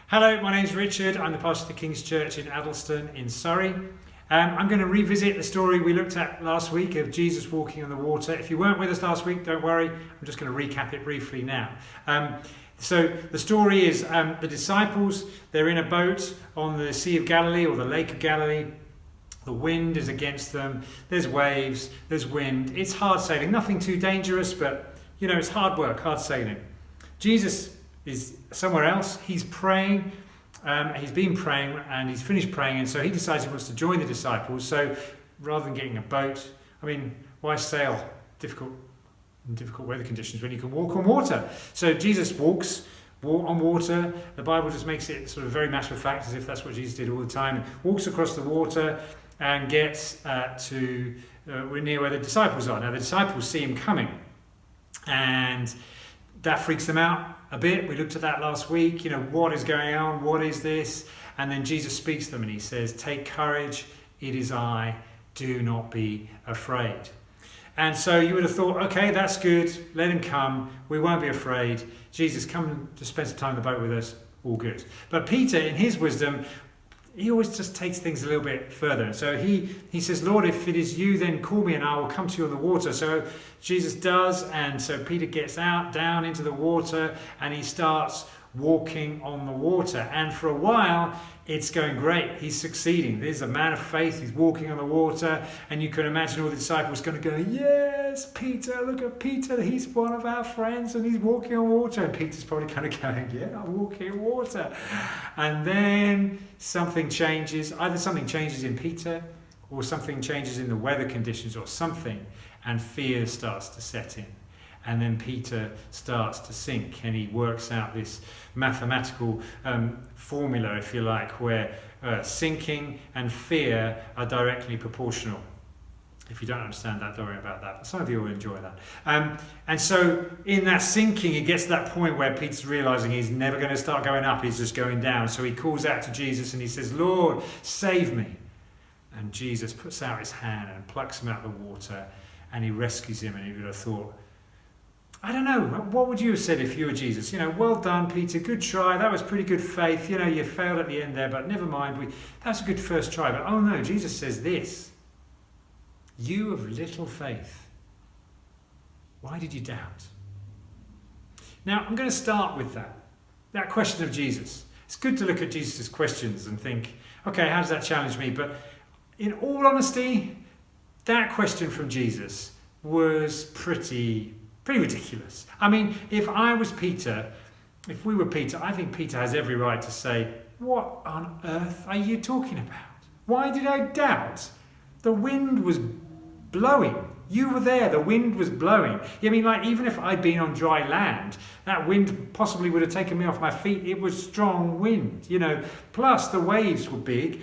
Hello, my name's Richard. I'm the pastor of the King's Church in Addlestone in Surrey. I'm going to revisit the story we looked at last week of Jesus walking on the water. If you weren't with us last week, don't worry. I'm just going to recap it briefly now. So the story is the disciples, they're in a boat on the Sea of Galilee or the Lake of Galilee. The wind is against them. There's waves, there's wind. It's hard sailing, nothing too dangerous, but it's hard work, hard sailing. Jesus is somewhere else. He's praying. He's been praying and he's finished praying, and so he decides he wants to join the disciples. So rather than getting a boat, why sail in difficult weather conditions when you can walk on water? So Jesus walks on water. The Bible just makes it sort of very matter of fact, as if that's what Jesus did all the time. Walks across the water and gets to near where the disciples are. Now the disciples see him coming, and that freaks them out a bit. We looked at that last week. What is going on? What is this? And then Jesus speaks to them and he says, "Take courage, it is I, do not be afraid." And so you would have thought, okay, that's good. Let him come. We won't be afraid. Jesus, come to spend some time in the boat with us. All good. But Peter, in his wisdom, he always just takes things a little bit further. And so he says, "Lord, if it is you, then call me and I will come to you on the water." So Jesus does. And so Peter gets down into the water, and he starts walking on the water. And for a while, it's going great. He's succeeding. There's a man of faith. He's walking on the water. And you can imagine all the disciples going to go, "Yes, Peter, look at Peter. He's one of our friends and he's walking on water." And Peter's probably kind of going, "Yeah, I'm walking on water." And then something changes. Either something changes in Peter or something changes in the weather conditions or something. And fear starts to set in. And then Peter starts to sink, and he works out this mathematical formula, if you like, where sinking and fear are directly proportional. If you don't understand that, don't worry about that. But some of you will enjoy that. And so in that sinking, it gets to that point where Peter's realizing he's never going to start going up, he's just going down. So he calls out to Jesus and he says, "Lord, save me." And Jesus puts out his hand and plucks him out of the water, and he rescues him. And he would have thought, I don't know, what would you have said if you were Jesus? "Well done, Peter, good try, that was pretty good faith, you failed at the end there, but never mind, that's a good first try." But oh no, Jesus says this, "You of little faith, why did you doubt?" Now, I'm going to start with that question of Jesus. It's good to look at Jesus' questions and think, okay, how does that challenge me? But in all honesty, that question from Jesus was pretty ridiculous. If I was Peter, if we were Peter, I think Peter has every right to say, "What on earth are you talking about? Why did I doubt? The wind was blowing. You were there, the wind was blowing." Even if I'd been on dry land, that wind possibly would have taken me off my feet. It was strong wind, plus the waves were big.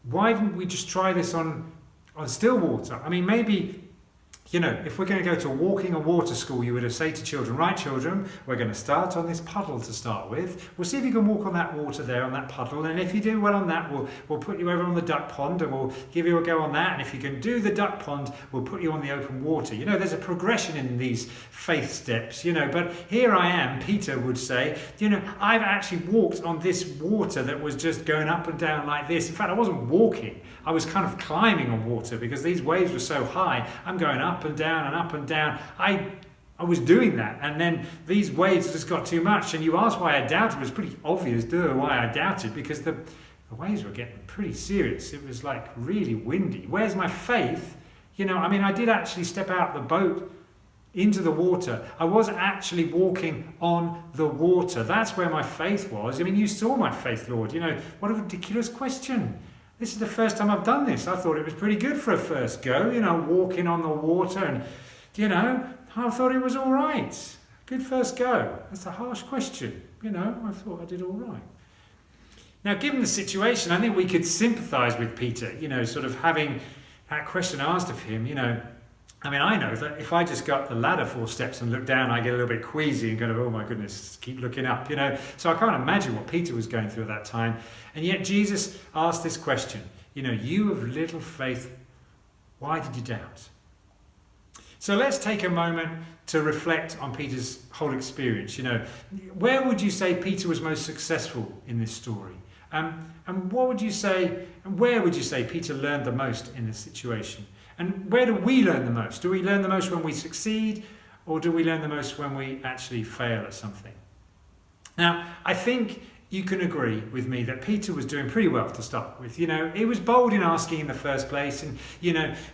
Why didn't we just try this on still water? Maybe if we're going to go to a walking on water school, you would have said to children, "Right, children, we're going to start on this puddle to start with. We'll see if you can walk on that water there, on that puddle. And if you do well on that, we'll put you over on the duck pond and we'll give you a go on that. And if you can do the duck pond, we'll put you on the open water." There's a progression in these faith steps, But here I am, Peter would say, I've actually walked on this water that was just going up and down like this. In fact, I wasn't walking. I was kind of climbing on water because these waves were so high. I'm going up and down and up and down. I was doing that, and then these waves just got too much. And you asked why I doubted. It was pretty obvious, why I doubted, because the waves were getting pretty serious. It was like really windy. Where's my faith? I did actually step out the boat into the water. I was actually walking on the water. That's where my faith was. You saw my faith, Lord. What a ridiculous question. This is the first time I've done this. I thought it was pretty good for a first go, walking on the water, and, I thought it was all right. Good first go. That's a harsh question. I thought I did all right. Now, given the situation, I think we could sympathise with Peter, sort of having that question asked of him, I know that if I just go up the ladder 4 steps and look down, I get a little bit queasy and go, "Oh my goodness, keep looking up," So I can't imagine what Peter was going through at that time. And yet Jesus asked this question, "You of little faith, why did you doubt?" So let's take a moment to reflect on Peter's whole experience. Where would you say Peter was most successful in this story? And what would you say, and where would you say Peter learned the most in this situation? And where do we learn the most? Do we learn the most when we succeed, or do we learn the most when we actually fail at something? Now, I think you can agree with me that Peter was doing pretty well to start with. He was bold in asking in the first place. And,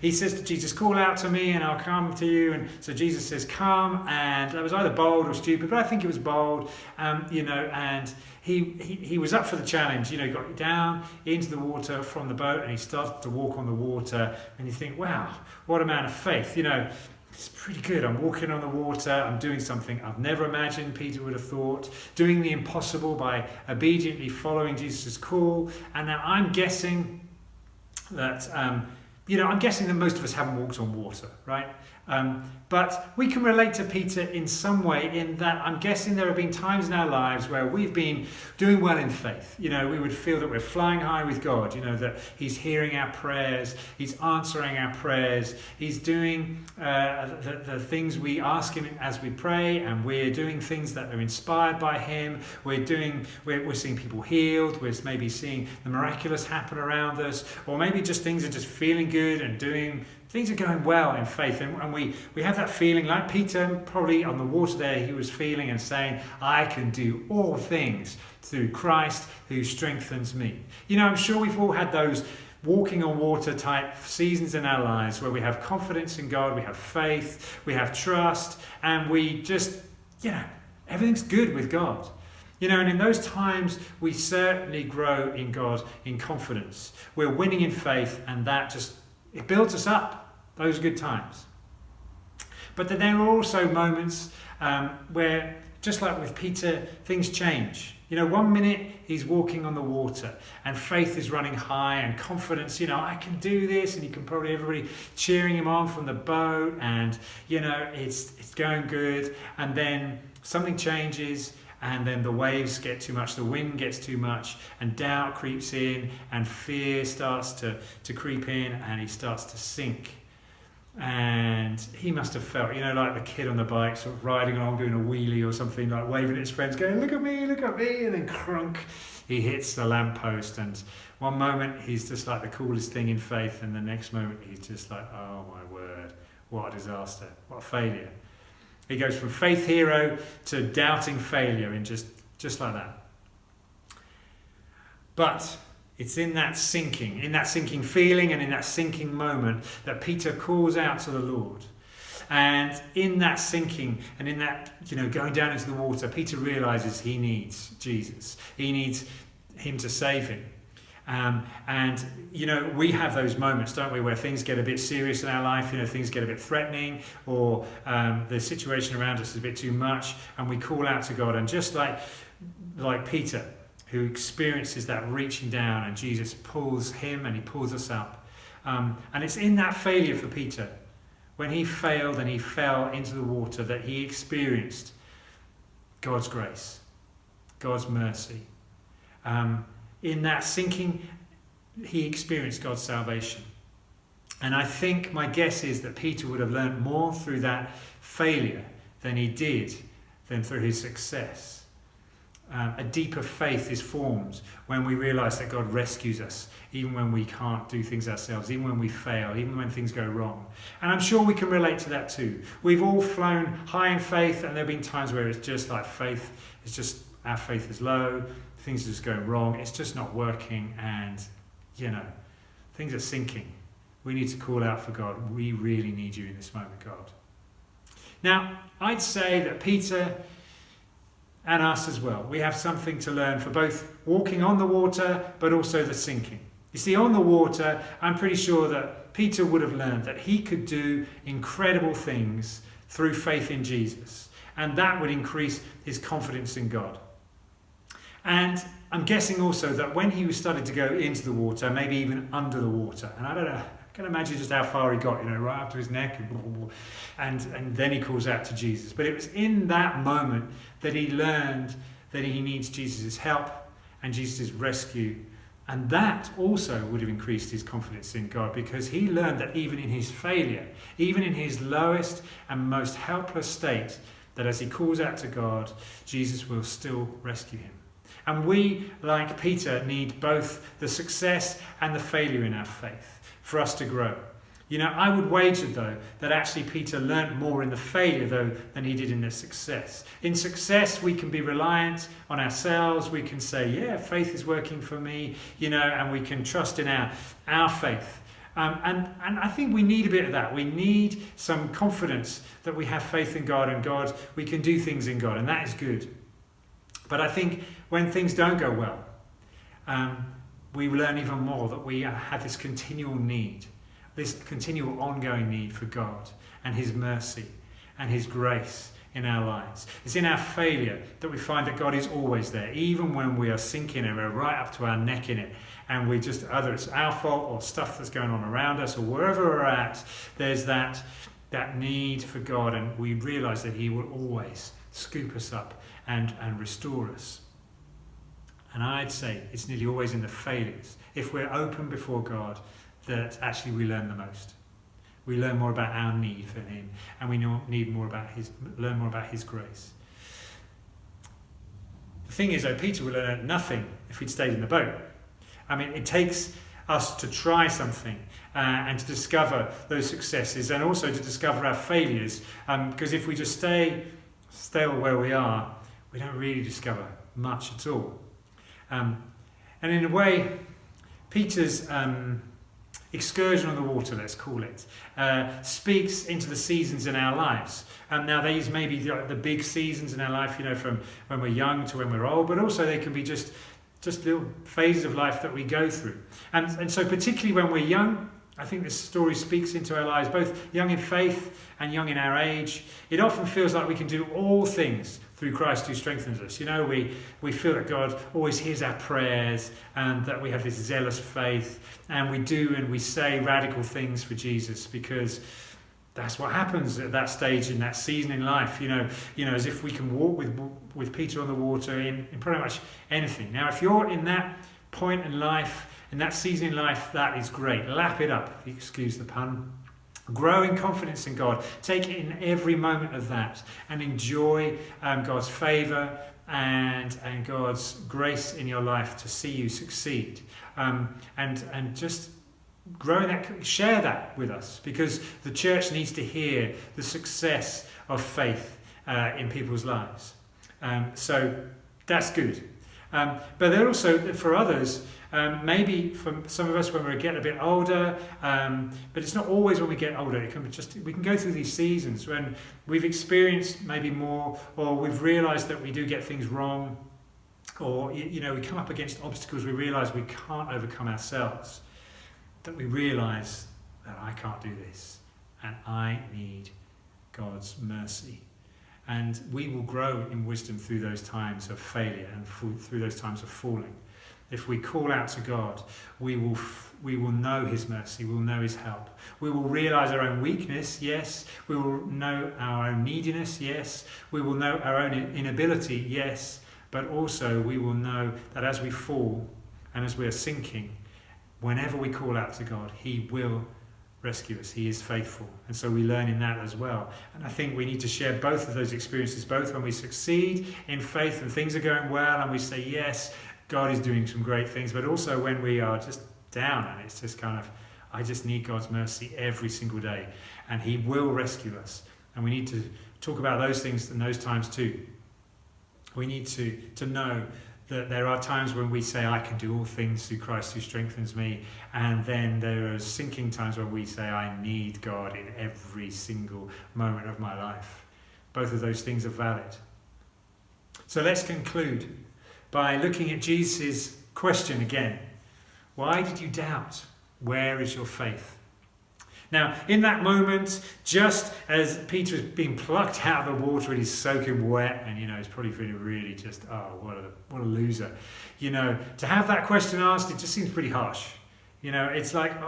he says to Jesus, call out to me and I'll come to you. And so Jesus says, come. And that was either bold or stupid, but I think it was bold. And he was up for the challenge. He got down into the water from the boat and he started to walk on the water. And you think, wow, what a man of faith. It's pretty good. I'm walking on the water. I'm doing something I've never imagined Peter would have thought. Doing the impossible by obediently following Jesus' call. And now I'm guessing that, most of us haven't walked on water, right? But we can relate to Peter in some way in that I'm guessing there have been times in our lives where we've been doing well in faith. We would feel that we're flying high with God, that he's hearing our prayers, he's answering our prayers, he's doing the things we ask him as we pray, and we're doing things that are inspired by him. We're seeing people healed, we're maybe seeing the miraculous happen around us, or maybe just things are just feeling good and things are going well in faith, and we have that feeling like Peter, probably on the water there, he was feeling and saying, I can do all things through Christ who strengthens me. I'm sure we've all had those walking on water type seasons in our lives where we have confidence in God, we have faith, we have trust, and we just, everything's good with God. And in those times, we certainly grow in God in confidence. We're winning in faith, and it builds us up. Those good times. But then there are also moments where, just like with Peter, things change. 1 minute he's walking on the water and faith is running high and confidence, I can do this, and you can probably everybody cheering him on from the boat, and it's going good, and then something changes. And then the waves get too much, the wind gets too much, and doubt creeps in, and fear starts to creep in, and he starts to sink. And he must have felt, like the kid on the bike, sort of riding along, doing a wheelie or something, like waving at his friends, going, look at me, and then crunk, he hits the lamppost, and one moment he's just like the coolest thing in faith, and the next moment he's just like, oh my word, what a disaster, what a failure. He goes from faith hero to doubting failure in just like that. But it's in that sinking feeling and in that sinking moment that Peter calls out to the Lord. And in that sinking and in that, going down into the water, Peter realizes he needs Jesus. He needs him to save him. We have those moments, don't we, where things get a bit serious in our life, things get a bit threatening, or the situation around us is a bit too much, and we call out to God. And just like Peter, who experiences that reaching down, and Jesus pulls him and he pulls us up. And it's in that failure for Peter, when he failed and he fell into the water, that he experienced God's grace, God's mercy. In that sinking, he experienced God's salvation. And I think my guess is that Peter would have learned more through that failure than through his success. A deeper faith is formed when we realise that God rescues us, even when we can't do things ourselves, even when we fail, even when things go wrong. And I'm sure we can relate to that too. We've all flown high in faith, and there have been times where it's just like our faith is low, things are just going wrong, it's just not working, and things are sinking. We need to call out for God. We really need you in this moment, God. Now, I'd say that Peter and us as well, we have something to learn for both walking on the water but also the sinking. You see, on the water, I'm pretty sure that Peter would have learned that he could do incredible things through faith in Jesus, and that would increase his confidence in God. And I'm guessing also that when he started to go into the water, maybe even under the water, and I don't know, I can imagine just how far he got, right up to his neck, and then he calls out to Jesus. But it was in that moment that he learned that he needs Jesus' help and Jesus' rescue And that also would have increased his confidence in God, because he learned that even in his failure, even in his lowest and most helpless state, that as he calls out to God, Jesus will still rescue him. And we, like Peter, need both the success and the failure in our faith for us to grow. You know, I would wager, though, that actually Peter learnt more in the failure, though, than he did in the success. In success, we can be reliant on ourselves. We can say, yeah, faith is working for me, you know, and we can trust in our faith. And I think we need a bit of that. We need some confidence that we have faith in God, and God, we can do things in God, and that is good. But I think when things don't go well, we learn even more that we have this continual need, this continual ongoing need for God and his mercy and his grace in our lives. It's in our failure that we find that God is always there, even when we are sinking and we're right up to our neck in it, and we just, either it's our fault or stuff that's going on around us or wherever we're at, there's that need for God, and we realise that he will always scoop us up and restore us. And I'd say it's nearly always in the failures, if we're open before God, that actually we learn the most. We learn more about our need for him, and we learn more about his grace. The thing is, though, Peter would have learned nothing if he'd stayed in the boat. I mean, it takes us to try something and to discover those successes, and also to discover our failures, because if we just stay where we are, we don't really discover much at all. And in a way, Peter's excursion on the water, let's call it, speaks into the seasons in our lives. Now, these may be the big seasons in our life, you know, from when we're young to when we're old, but also they can be just little phases of life that we go through. And so particularly when we're young, I think this story speaks into our lives, both young in faith and young in our age. It often feels like we can do all things through Christ who strengthens us. You know, we feel that God always hears our prayers, and that we have this zealous faith, and we do and we say radical things for Jesus, because that's what happens at that stage in that season in life. You know, as if we can walk with Peter on the water in pretty much anything. Now, if you're in that point in life, in that season in life, that is great. Lap it up, excuse the pun. Grow in confidence in God. Take it in every moment of that, and enjoy God's favour and God's grace in your life to see you succeed. And just grow in that, share that with us, because the church needs to hear the success of faith in people's lives. So that's good. But then also for others, maybe for some of us when we get a bit older, but it's not always when we get older. It can be we can go through these seasons when we've experienced maybe more, or we've realised that we do get things wrong, or we come up against obstacles we realise we can't overcome ourselves. That we realise that I can't do this, and I need God's mercy. And we will grow in wisdom through those times of failure and through those times of falling. If we call out to God, we will know his mercy, we will know his help. We will realise our own weakness, yes. We will know our own neediness, yes. We will know our own inability, yes. But also we will know that as we fall and as we are sinking, whenever we call out to God, he will rescue us. He is faithful. And so we learn in that as well. And I think we need to share both of those experiences, both when we succeed in faith and things are going well and we say, yes, God is doing some great things, but also when we are just down and it's just kind of, I just need God's mercy every single day, and he will rescue us. And we need to talk about those things in those times too. We need to know that there are times when we say, I can do all things through Christ who strengthens me. And then there are sinking times when we say, I need God in every single moment of my life. Both of those things are valid. So let's conclude by looking at Jesus' question again. Why did you doubt? Where is your faith? Now, in that moment, just as Peter is being plucked out of the water and he's soaking wet, and he's probably feeling really just, what a loser. To have that question asked, it just seems pretty harsh. It's like,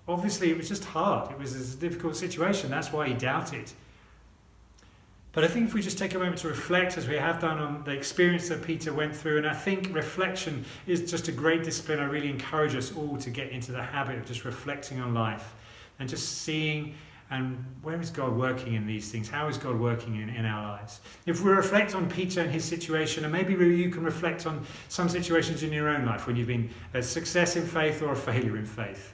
obviously it was just hard. It was a difficult situation. That's why he doubted. But I think if we just take a moment to reflect, as we have done, on the experience that Peter went through, and I think reflection is just a great discipline. I really encourage us all to get into the habit of just reflecting on life and just seeing, and where is God working in these things? How is God working in our lives? If we reflect on Peter and his situation, and maybe you can reflect on some situations in your own life when you've been a success in faith or a failure in faith,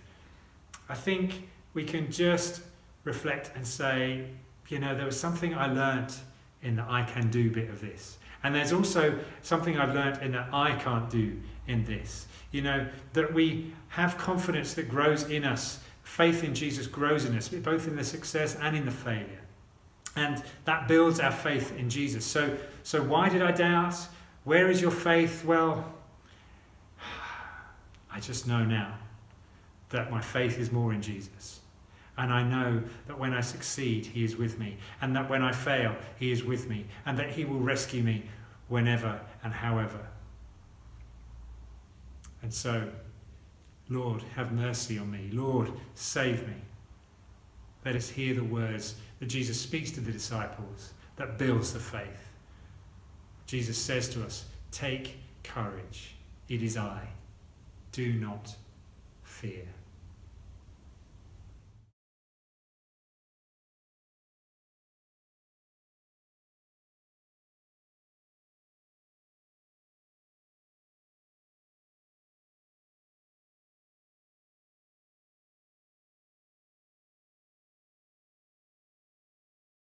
I think we can just reflect and say, there was something I learnt in the I can do bit of this. And there's also something I've learnt in the I can't do in this. That we have confidence that grows in us. Faith in Jesus grows in us, both in the success and in the failure. And that builds our faith in Jesus. So why did I doubt? Where is your faith? Well, I just know now that my faith is more in Jesus. And I know that when I succeed, he is with me. And that when I fail, he is with me. And that he will rescue me whenever and however. And so, Lord, have mercy on me. Lord, save me. Let us hear the words that Jesus speaks to the disciples that builds the faith. Jesus says to us, take courage. It is I. Do not fear.